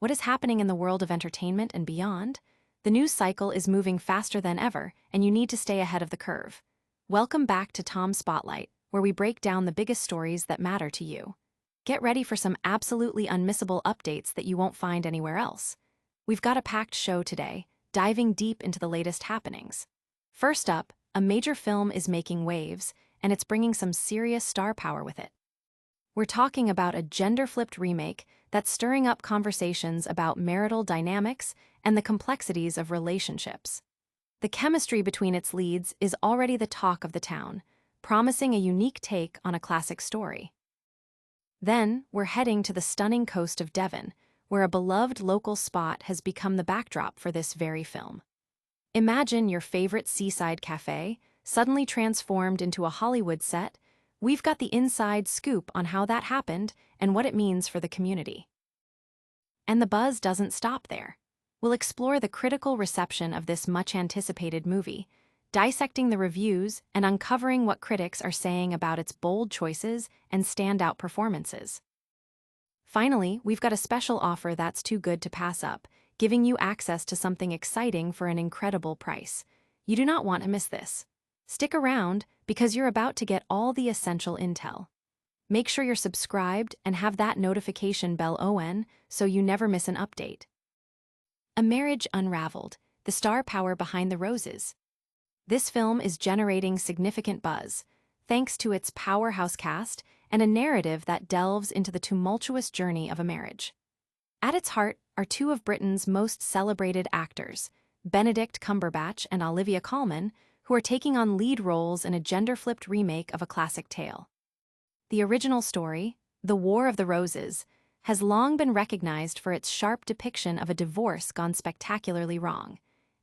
What is happening in the world of entertainment and beyond? The news cycle is moving faster than ever, and you need to stay ahead of the curve. Welcome back to Tom's Spotlight, where we break down the biggest stories that matter to you. Get ready for some absolutely unmissable updates that you won't find anywhere else. We've got a packed show today, diving deep into the latest happenings. First up, a major film is making waves, and it's bringing some serious star power with it. We're talking about a gender-flipped remake that's stirring up conversations about marital dynamics and the complexities of relationships. The chemistry between its leads is already the talk of the town, promising a unique take on a classic story. Then, we're heading to the stunning coast of Devon, where a beloved local spot has become the backdrop for this very film. Imagine your favorite seaside cafe, suddenly transformed into a Hollywood set. We've got the inside scoop on how that happened and what it means for the community. And the buzz doesn't stop there. We'll explore the critical reception of this much-anticipated movie, dissecting the reviews and uncovering what critics are saying about its bold choices and standout performances. Finally, we've got a special offer that's too good to pass up, giving you access to something exciting for an incredible price. You do not want to miss this. Stick around, because you're about to get all the essential intel. Make sure you're subscribed and have that notification bell on so you never miss an update. A Marriage Unraveled, the star power behind the roses. This film is generating significant buzz, thanks to its powerhouse cast and a narrative that delves into the tumultuous journey of a marriage. At its heart are two of Britain's most celebrated actors, Benedict Cumberbatch and Olivia Colman, who are taking on lead roles in a gender-flipped remake of a classic tale. The original story, The War of the Roses, has long been recognized for its sharp depiction of a divorce gone spectacularly wrong,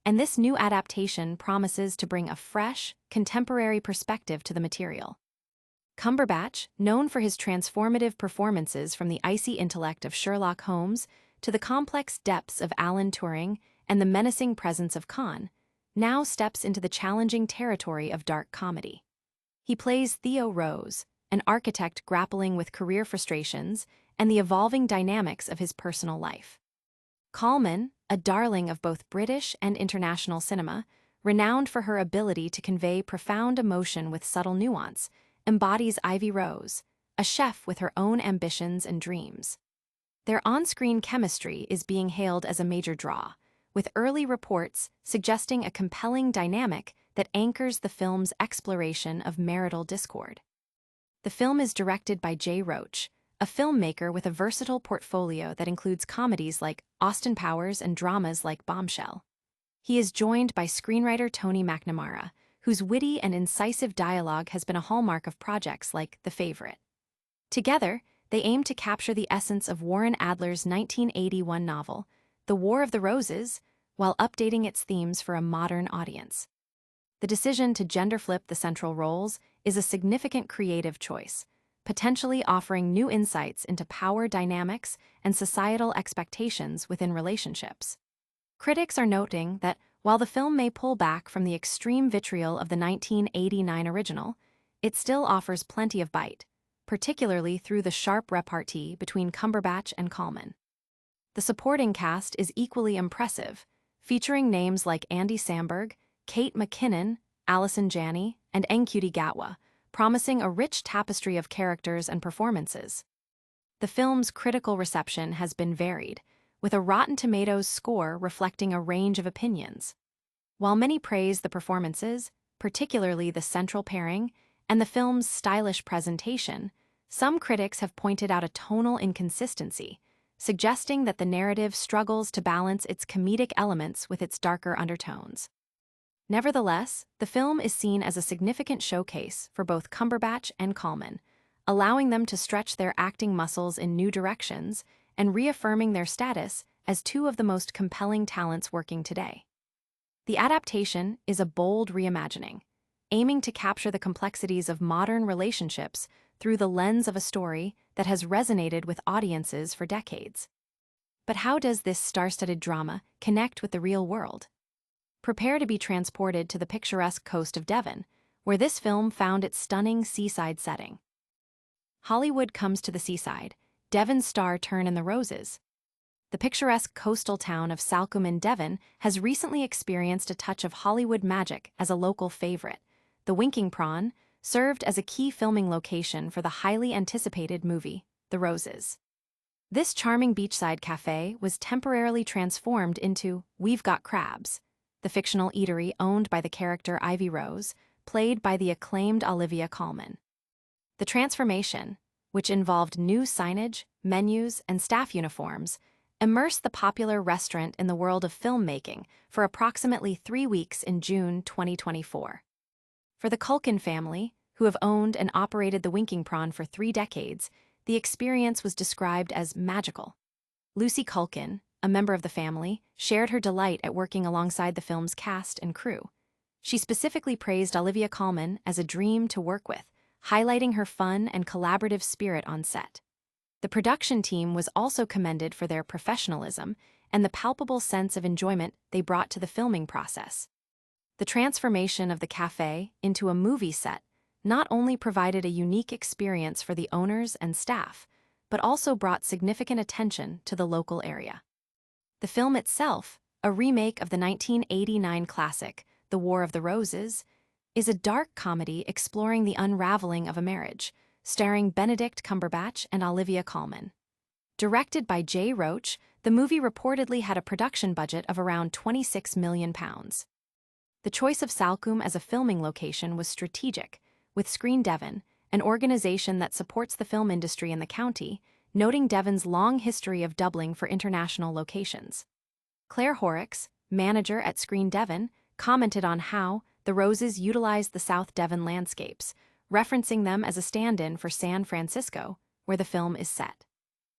and this new adaptation promises to bring a fresh, contemporary perspective to the material. Cumberbatch, known for his transformative performances from the icy intellect of Sherlock Holmes to the complex depths of Alan Turing and the menacing presence of Khan, now steps into the challenging territory of dark comedy. He plays Theo Rose, an architect grappling with career frustrations and the evolving dynamics of his personal life. Colman, a darling of both British and international cinema, renowned for her ability to convey profound emotion with subtle nuance, embodies Ivy Rose, a chef with her own ambitions and dreams. Their on-screen chemistry is being hailed as a major draw, with early reports suggesting a compelling dynamic that anchors the film's exploration of marital discord. The film is directed by Jay Roach, a filmmaker with a versatile portfolio that includes comedies like Austin Powers and dramas like Bombshell. He is joined by screenwriter Tony McNamara, whose witty and incisive dialogue has been a hallmark of projects like The Favorite. Together, they aim to capture the essence of Warren Adler's 1981 novel, The War of the Roses, while updating its themes for a modern audience. The decision to gender-flip the central roles is a significant creative choice, potentially offering new insights into power dynamics and societal expectations within relationships. Critics are noting that while the film may pull back from the extreme vitriol of the 1989 original, it still offers plenty of bite, particularly through the sharp repartee between Cumberbatch and Colman. The supporting cast is equally impressive, featuring names like Andy Samberg, Kate McKinnon, Allison Janney, and Ncuti Gatwa, promising a rich tapestry of characters and performances. The film's critical reception has been varied, with a Rotten Tomatoes score reflecting a range of opinions. While many praise the performances, particularly the central pairing, and the film's stylish presentation, some critics have pointed out a tonal inconsistency, suggesting that the narrative struggles to balance its comedic elements with its darker undertones. Nevertheless, the film is seen as a significant showcase for both Cumberbatch and Colman, allowing them to stretch their acting muscles in new directions and reaffirming their status as two of the most compelling talents working today. The adaptation is a bold reimagining, aiming to capture the complexities of modern relationships through the lens of a story that has resonated with audiences for decades. But how does this star-studded drama connect with the real world? Prepare to be transported to the picturesque coast of Devon, where this film found its stunning seaside setting. Hollywood comes to the seaside, Devon's star turn in the roses. The picturesque coastal town of Salcombe in Devon has recently experienced a touch of Hollywood magic as a local favorite. The Winking Prawn served as a key filming location for the highly anticipated movie, The Roses. This charming beachside cafe was temporarily transformed into We've Got Crabs, the fictional eatery owned by the character Ivy Rose, played by the acclaimed Olivia Colman. The transformation, which involved new signage, menus, and staff uniforms, immersed the popular restaurant in the world of filmmaking for approximately 3 weeks in June 2024. For the Culkin family, who have owned and operated the Winking Prawn for 3 decades, the experience was described as magical. Lucy Culkin, a member of the family, shared her delight at working alongside the film's cast and crew. She specifically praised Olivia Colman as a dream to work with, highlighting her fun and collaborative spirit on set. The production team was also commended for their professionalism and the palpable sense of enjoyment they brought to the filming process. The transformation of the cafe into a movie set not only provided a unique experience for the owners and staff, but also brought significant attention to the local area. The film itself, a remake of the 1989 classic, The War of the Roses, is a dark comedy exploring the unraveling of a marriage, starring Benedict Cumberbatch and Olivia Colman. Directed by Jay Roach, the movie reportedly had a production budget of around £26 million. The choice of Salcombe as a filming location was strategic, with Screen Devon, an organization that supports the film industry in the county, noting Devon's long history of doubling for international locations. Claire Horrocks, manager at Screen Devon, commented on how The Roses utilized the South Devon landscapes, referencing them as a stand-in for San Francisco, where the film is set.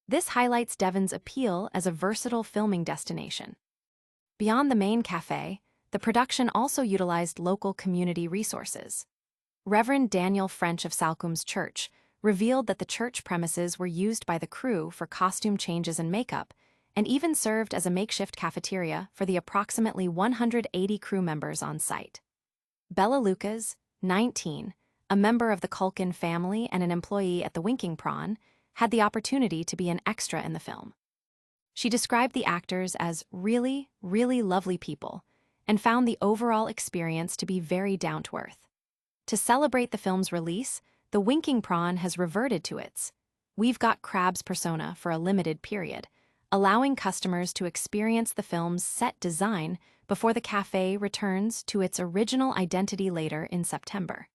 This highlights Devon's appeal as a versatile filming destination. Beyond the main cafe, the production also utilized local community resources. Reverend Daniel French of Salcombe's church revealed that the church premises were used by the crew for costume changes and makeup, and even served as a makeshift cafeteria for the approximately 180 crew members on site. Bella Lucas, 19, a member of the Culkin family and an employee at the Winking Prawn, had the opportunity to be an extra in the film. She described the actors as really, really lovely people and found the overall experience to be very down-to-earth. To celebrate the film's release, the Winking Prawn has reverted to its We've Got Crabs persona for a limited period, allowing customers to experience the film's set design before the cafe returns to its original identity later in September.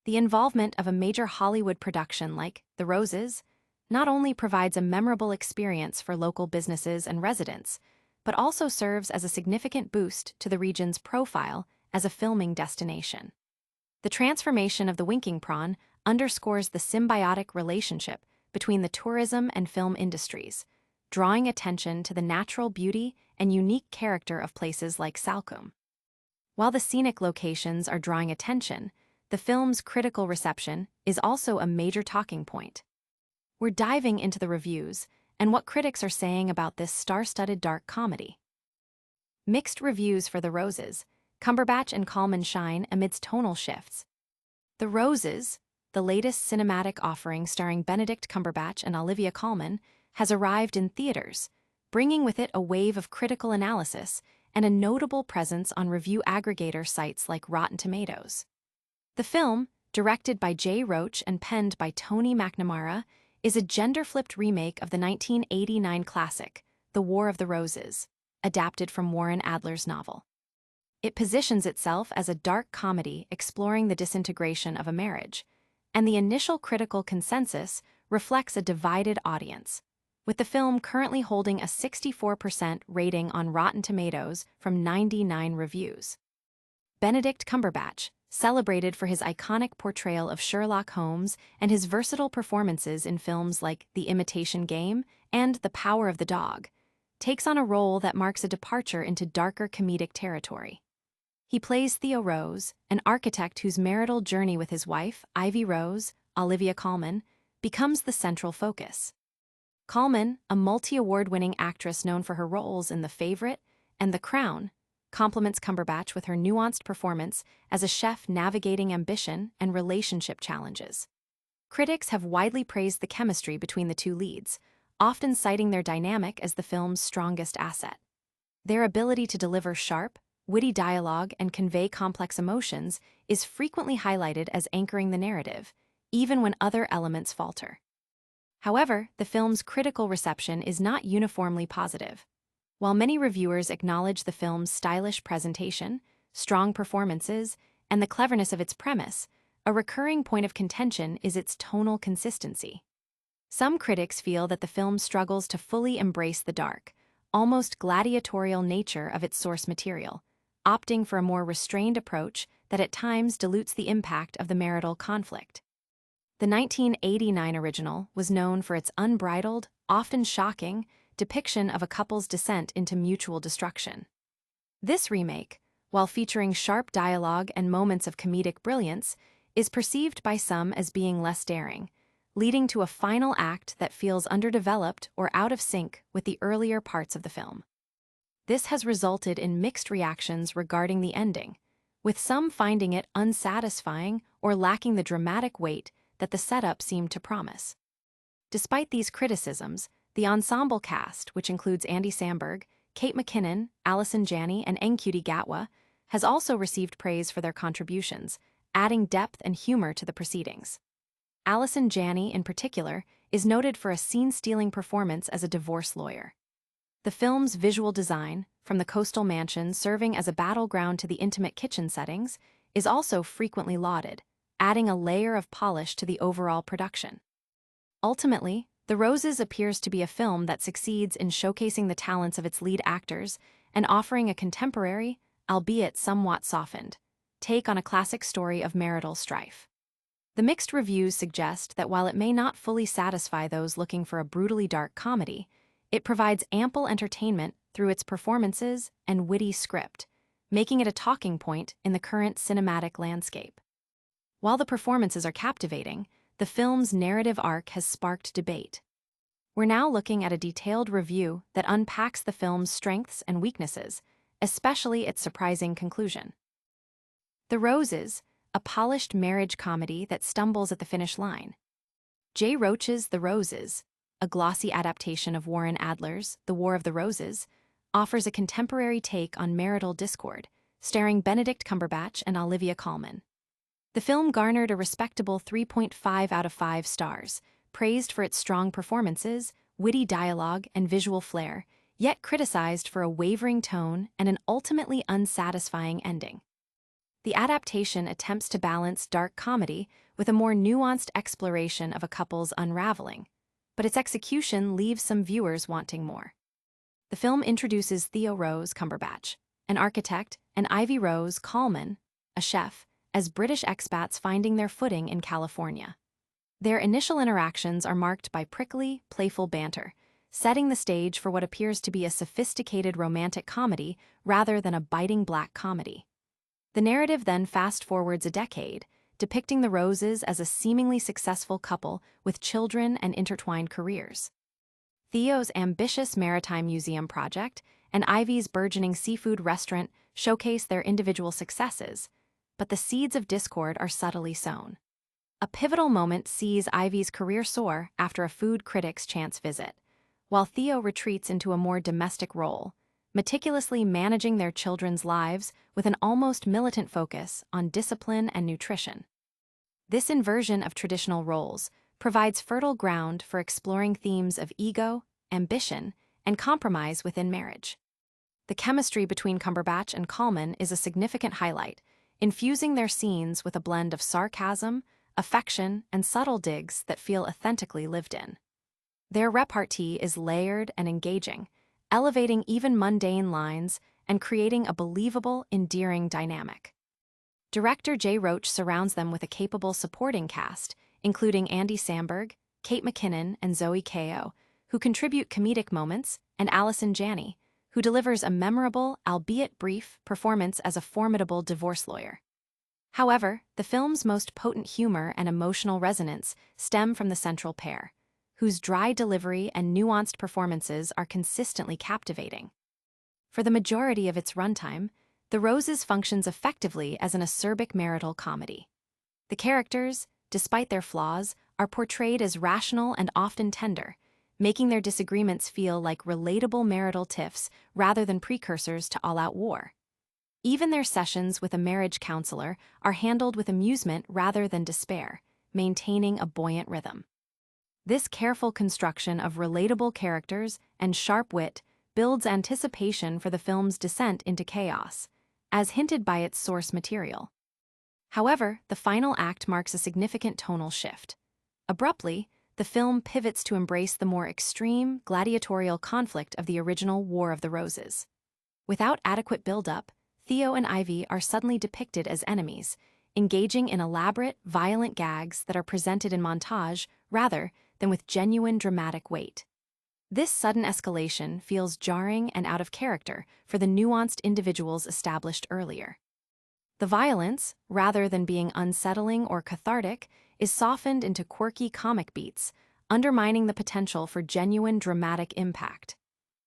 The involvement of a major Hollywood production like The Roses not only provides a memorable experience for local businesses and residents, but also serves as a significant boost to the region's profile as a filming destination. The transformation of the Winking Prawn underscores the symbiotic relationship between the tourism and film industries, drawing attention to the natural beauty and unique character of places like Salcombe. While the scenic locations are drawing attention, the film's critical reception is also a major talking point. We're diving into the reviews and what critics are saying about this star-studded dark comedy. Mixed reviews for The Roses. Cumberbatch and Colman shine amidst tonal shifts. The Roses, the latest cinematic offering starring Benedict Cumberbatch and Olivia Colman, has arrived in theaters, bringing with it a wave of critical analysis and a notable presence on review aggregator sites like Rotten Tomatoes. The film, directed by Jay Roach and penned by Tony McNamara, is a gender-flipped remake of the 1989 classic, The War of the Roses, adapted from Warren Adler's novel. It positions itself as a dark comedy exploring the disintegration of a marriage, and the initial critical consensus reflects a divided audience, with the film currently holding a 64% rating on Rotten Tomatoes from 99 reviews. Benedict Cumberbatch, celebrated for his iconic portrayal of Sherlock Holmes and his versatile performances in films like The Imitation Game and The Power of the Dog, takes on a role that marks a departure into darker comedic territory. He plays Theo Rose, an architect whose marital journey with his wife, Ivy Rose, Olivia Colman, becomes the central focus. Colman, a multi-award-winning actress known for her roles in The Favorite and The Crown, complements Cumberbatch with her nuanced performance as a chef navigating ambition and relationship challenges. Critics have widely praised the chemistry between the two leads, often citing their dynamic as the film's strongest asset. Their ability to deliver sharp, witty dialogue and convey complex emotions is frequently highlighted as anchoring the narrative, even when other elements falter. However, the film's critical reception is not uniformly positive. While many reviewers acknowledge the film's stylish presentation, strong performances, and the cleverness of its premise, a recurring point of contention is its tonal consistency. Some critics feel that the film struggles to fully embrace the dark, almost gladiatorial nature of its source material, opting for a more restrained approach that at times dilutes the impact of the marital conflict. The 1989 original was known for its unbridled, often shocking, depiction of a couple's descent into mutual destruction. This remake, while featuring sharp dialogue and moments of comedic brilliance, is perceived by some as being less daring, leading to a final act that feels underdeveloped or out of sync with the earlier parts of the film. This has resulted in mixed reactions regarding the ending, with some finding it unsatisfying or lacking the dramatic weight that the setup seemed to promise. Despite these criticisms, the ensemble cast, which includes Andy Samberg, Kate McKinnon, Allison Janney, and Ncuti Gatwa, has also received praise for their contributions, adding depth and humor to the proceedings. Allison Janney, in particular, is noted for a scene-stealing performance as a divorce lawyer. The film's visual design, from the coastal mansion serving as a battleground to the intimate kitchen settings, is also frequently lauded, adding a layer of polish to the overall production. Ultimately, The Roses appears to be a film that succeeds in showcasing the talents of its lead actors and offering a contemporary, albeit somewhat softened, take on a classic story of marital strife. The mixed reviews suggest that while it may not fully satisfy those looking for a brutally dark comedy, it provides ample entertainment through its performances and witty script, making it a talking point in the current cinematic landscape. While the performances are captivating, the film's narrative arc has sparked debate. We're now looking at a detailed review that unpacks the film's strengths and weaknesses, especially its surprising conclusion. The Roses, a polished marriage comedy that stumbles at the finish line. Jay Roach's The Roses, a glossy adaptation of Warren Adler's The War of the Roses, offers a contemporary take on marital discord, starring Benedict Cumberbatch and Olivia Colman. The film garnered a respectable 3.5 out of 5 stars, praised for its strong performances, witty dialogue, and visual flair, yet criticized for a wavering tone and an ultimately unsatisfying ending. The adaptation attempts to balance dark comedy with a more nuanced exploration of a couple's unraveling, but its execution leaves some viewers wanting more. The film introduces Theo Rose Cumberbatch, an architect, and Ivy Rose Colman, a chef, as British expats finding their footing in California. Their initial interactions are marked by prickly, playful banter, setting the stage for what appears to be a sophisticated romantic comedy rather than a biting black comedy. The narrative then fast-forwards a decade, depicting the Roses as a seemingly successful couple with children and intertwined careers. Theo's ambitious maritime museum project and Ivy's burgeoning seafood restaurant showcase their individual successes, but the seeds of discord are subtly sown. A pivotal moment sees Ivy's career soar after a food critic's chance visit, while Theo retreats into a more domestic role, meticulously managing their children's lives with an almost militant focus on discipline and nutrition. This inversion of traditional roles provides fertile ground for exploring themes of ego, ambition, and compromise within marriage. The chemistry between Cumberbatch and Colman is a significant highlight, infusing their scenes with a blend of sarcasm, affection, and subtle digs that feel authentically lived in. Their repartee is layered and engaging, elevating even mundane lines and creating a believable, endearing dynamic. Director Jay Roach surrounds them with a capable supporting cast, including Andy Samberg, Kate McKinnon, and Zoe Kao, who contribute comedic moments, and Allison Janney, who delivers a memorable, albeit brief, performance as a formidable divorce lawyer. However, the film's most potent humor and emotional resonance stem from the central pair, whose dry delivery and nuanced performances are consistently captivating. For the majority of its runtime, The Roses functions effectively as an acerbic marital comedy. The characters, despite their flaws, are portrayed as rational and often tender, making their disagreements feel like relatable marital tiffs rather than precursors to all-out war. Even their sessions with a marriage counselor are handled with amusement rather than despair, maintaining a buoyant rhythm. This careful construction of relatable characters and sharp wit builds anticipation for the film's descent into chaos, as hinted by its source material. However, the final act marks a significant tonal shift. Abruptly, the film pivots to embrace the more extreme, gladiatorial conflict of the original War of the Roses. Without adequate build-up, Theo and Ivy are suddenly depicted as enemies, engaging in elaborate, violent gags that are presented in montage rather than with genuine dramatic weight. This sudden escalation feels jarring and out of character for the nuanced individuals established earlier. The violence, rather than being unsettling or cathartic, is softened into quirky comic beats, undermining the potential for genuine dramatic impact.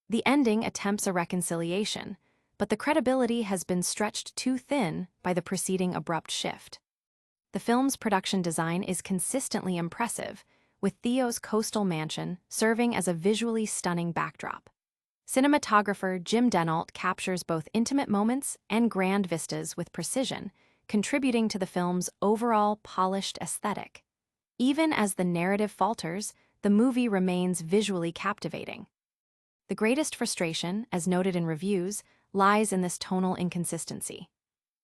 The ending attempts a reconciliation, but the credibility has been stretched too thin by the preceding abrupt shift. The film's production design is consistently impressive, with Theo's coastal mansion serving as a visually stunning backdrop. Cinematographer Jim Denault captures both intimate moments and grand vistas with precision, contributing to the film's overall polished aesthetic. Even as the narrative falters, the movie remains visually captivating. The greatest frustration, as noted in reviews, lies in this tonal inconsistency.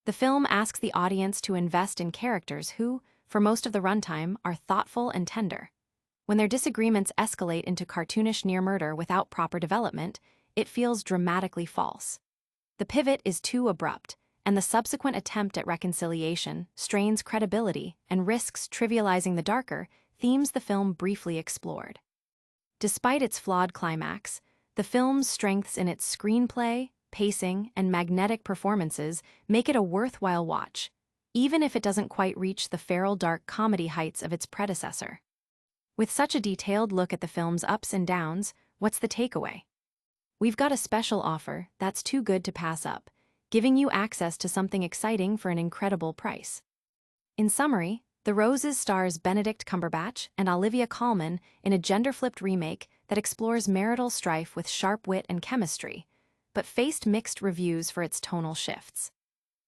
The film asks the audience to invest in characters who, for most of the runtime, are thoughtful and tender. When their disagreements escalate into cartoonish near-murder without proper development, it feels dramatically false. The pivot is too abrupt, and the subsequent attempt at reconciliation strains credibility and risks trivializing the darker themes the film briefly explored. Despite its flawed climax, the film's strengths in its screenplay, pacing, and magnetic performances make it a worthwhile watch, even if it doesn't quite reach the feral dark comedy heights of its predecessor. With such a detailed look at the film's ups and downs, what's the takeaway? We've got a special offer that's too good to pass up, giving you access to something exciting for an incredible price. In summary, The Roses stars Benedict Cumberbatch and Olivia Colman in a gender-flipped remake that explores marital strife with sharp wit and chemistry, but faced mixed reviews for its tonal shifts.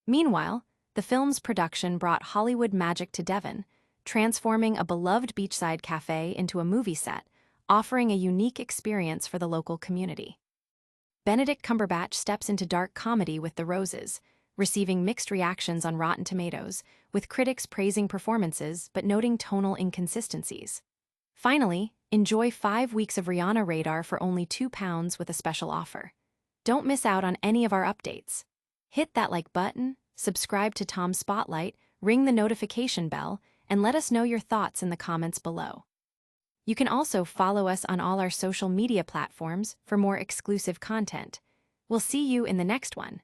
Meanwhile, the film's production brought Hollywood magic to Devon, transforming a beloved beachside cafe into a movie set, offering a unique experience for the local community. Benedict Cumberbatch steps into dark comedy with The Roses, receiving mixed reactions on Rotten Tomatoes, with critics praising performances but noting tonal inconsistencies. Finally, enjoy 5 weeks of Rihanna Radar for only £2 with a special offer. Don't miss out on any of our updates. Hit that like button, subscribe to Tom Spotlight, ring the notification bell, and let us know your thoughts in the comments below. You can also follow us on all our social media platforms for more exclusive content. We'll see you in the next one.